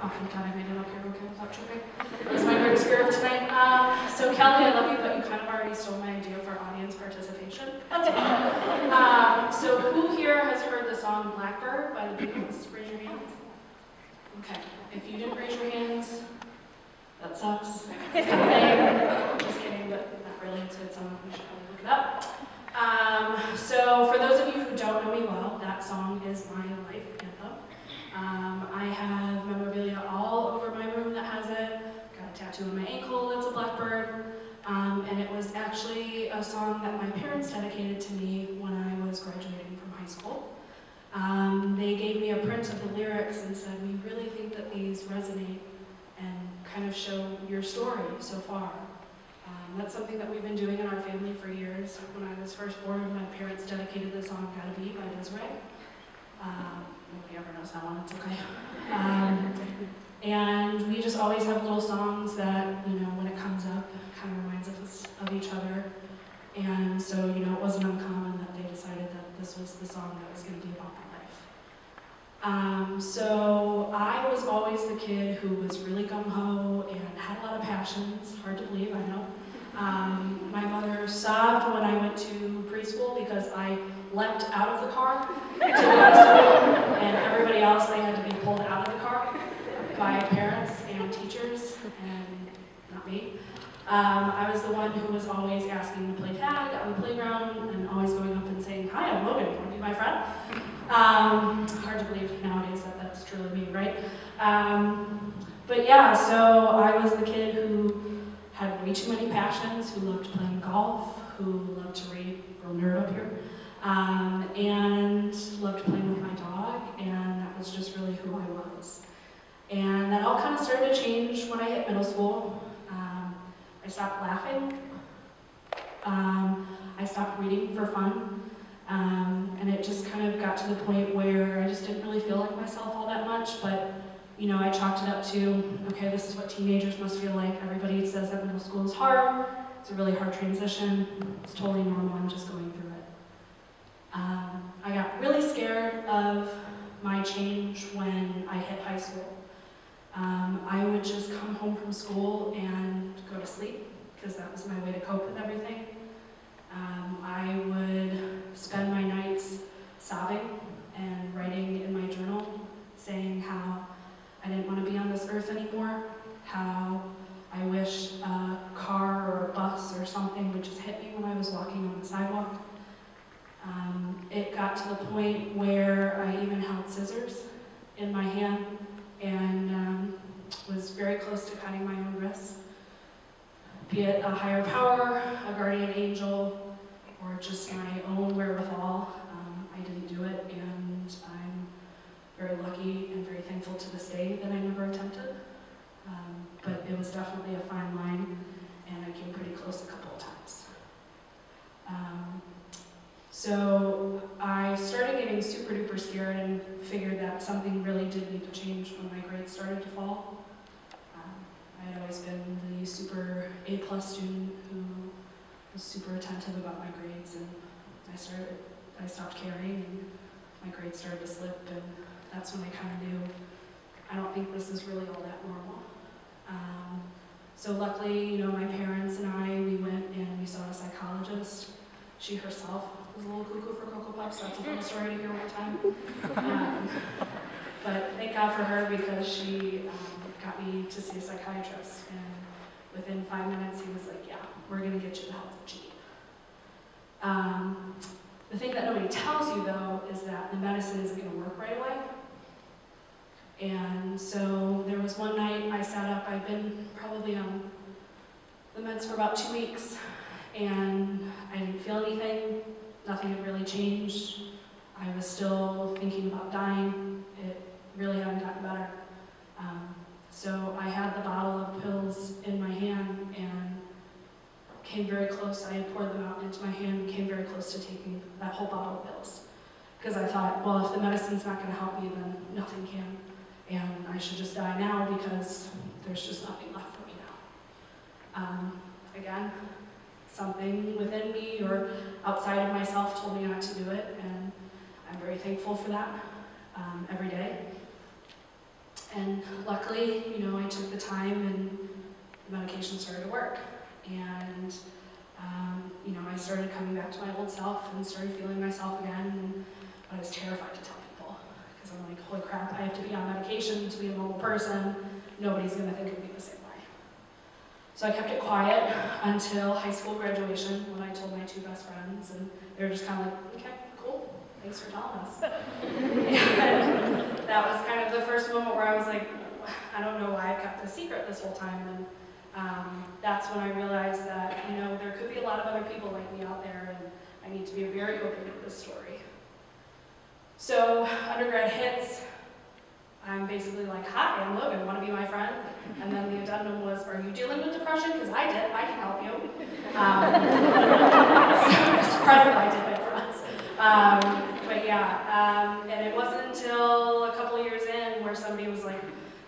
Oh, thank God I made it up here okay without tripping. That's my greatest fear of tonight. So Kelly, I love you, but you kind of already stole my idea for audience participation. So who here has heard the song Blackbird by the Beatles? Raise your hands. Okay, if you didn't raise your hands, that sucks. It's kind of lame. Just kidding, but not really. It's a good song. We should probably look it up. So for those of you who don't know me well, that song is my life anthem. I have memorabilia all over my room that has it. Got a tattoo on my ankle that's a blackbird. And it was actually a song that my parents dedicated to me when I was graduating from high school. They gave me a print of the lyrics and said, we really think that these resonate and kind of show your story so far. That's something that we've been doing in our family for years. When I was first born, my parents dedicated the song Gotta Be by Desiree. Nobody ever knows that one, it's okay. And we just always have little songs that, you know, when it comes up, kind of reminds us of each other. And so, you know, it wasn't uncommon that they decided that this was the song that was going to be about my life. So I was always the kid who was really gung-ho and had a lot of passions. Hard to believe, I know. My mother sobbed when I went to preschool because I leapt out of the car to go to school, and everybody else, they had to be pulled out of the car by parents and teachers, and not me. I was the one who was always asking to play tag on the playground and always going up and saying, hi, I'm Logan, want to be my friend? Hard to believe nowadays that that's truly me, right? But yeah, so I was the kid who had way too many passions, who loved playing golf, who loved to read, real nerd up here, and loved playing with my dog, and that was just really who I was. And that all kind of started to change when I hit middle school. I stopped laughing. I stopped reading for fun. And it just kind of got to the point where I just didn't really feel like myself all that much, but you know, I chalked it up to, okay, this is what teenagers must feel like. Everybody says that middle school is hard. It's a really hard transition. It's totally normal. I'm just going through it. I got really scared of my change when I hit high school. I would just come home from school and go to sleep because that was my way to cope with everything. I would spend my nights sobbing and writing in my journal, saying how I didn't want to be on this earth anymore, how I wish a car or a bus or something would just hit me when I was walking on the sidewalk. It got to the point where I even held scissors in my hand and was very close to cutting my own wrists. Be it a higher power, a guardian angel, or just my own wherewithal, I didn't do it, and I'm very lucky and very thankful to this day that I never attempted. But it was definitely a fine line, and I came pretty close a couple of times. So I started getting super duper scared and figured that something really did need to change when my grades started to fall. I had always been the super A+ student who was super attentive about my grades, and I stopped caring, and my grades started to slip, and that's when I kind of knew, I don't think this is really all that normal. So luckily, you know, my parents and we went and we saw a psychologist. She herself was a little cuckoo for Cocoa Puffs. That's a funny story to hear one time. But thank God for her, because she got me to see a psychiatrist. And within 5 minutes, he was like, yeah, we're going to get you the help that you need. The thing that nobody tells you, though, is that the medicine isn't going to work right away. And so there was one night I sat up. I'd been probably on the meds for about 2 weeks, and I didn't feel anything. Nothing had really changed. I was still thinking about dying. It really hadn't gotten better. So I had the bottle of pills in my hand and came very close. I had poured them out into my hand and came very close to taking that whole bottle of pills. Because I thought, well, if the medicine's not going to help me, then nothing can. And I should just die now because there's just nothing left for me now. Again, something within me or outside of myself told me not to do it, and I'm very thankful for that every day. And luckily, you know, I took the time and the medication started to work. And, you know, I started coming back to my old self and started feeling myself again. But I was terrified to tell people because I'm like, holy crap, I have to be on medication to be a normal person. Nobody's gonna think of me the same way. So I kept it quiet until high school graduation when I told my two best friends, and they were just kind of like, okay, cool, thanks for telling us. And that was kind of the first moment where I was like, I don't know why I've kept this secret this whole time. And that's when I realized that, you know, there could be a lot of other people like me out there, and I need to be very open with this story. So undergrad hits, I'm basically like, hi, I'm Logan, want to be my friend? And then the addendum was, are you dealing with depression? Because I did, I can help you. So I'm surprised that I did it for us. But yeah, and it wasn't until a couple of years in where somebody was like,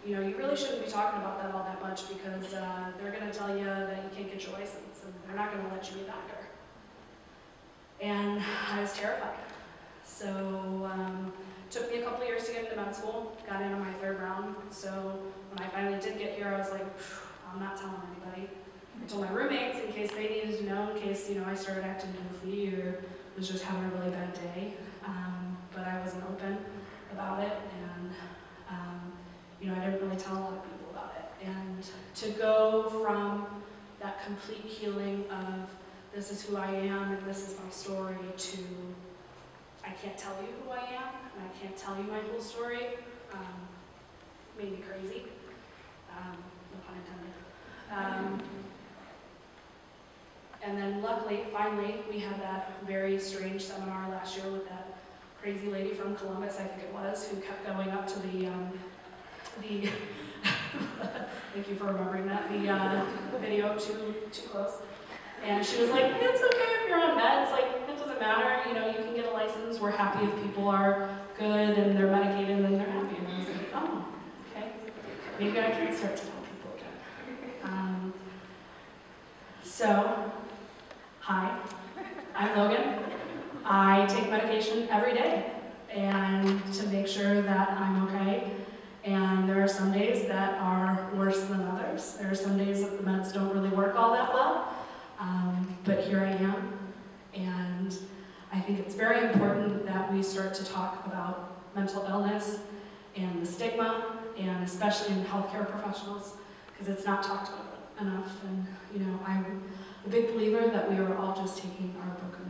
you know, you really shouldn't be talking about that all that much because they're going to tell you that you can't get your license and they're not going to let you be a doctor. And I was terrified. So it took me a couple of years to get into med school, got into my third round. So when I finally did get here, I was like, I'm not telling anybody. I told my roommates in case they needed to know, in case, you know, I started acting goofy or was just having a really bad day. But I wasn't open about it, and you know, I didn't really tell a lot of people about it. And to go from that complete healing of this is who I am and this is my story to I can't tell you who I am and I can't tell you my whole story made me crazy. No pun intended. And then luckily, finally, we had that very strange seminar last year with that crazy lady from Columbus, I think it was, who kept going up to the thank you for remembering that, the video too close. And she was like, it's okay if you're on meds, like, it doesn't matter, you know, you can get a license, we're happy if people are good and they're medicated and they're happy. And I was like, oh, okay, maybe I can start to tell people again. So, hi, I'm Logan. I take medication every day and to make sure that I'm okay. And there are some days that are worse than others. There are some days that the meds don't really work all that well, but here I am. And I think it's very important that we start to talk about mental illness and the stigma, and especially in healthcare professionals, because it's not talked about enough. And you know, I'm a big believer that we are all just taking our broken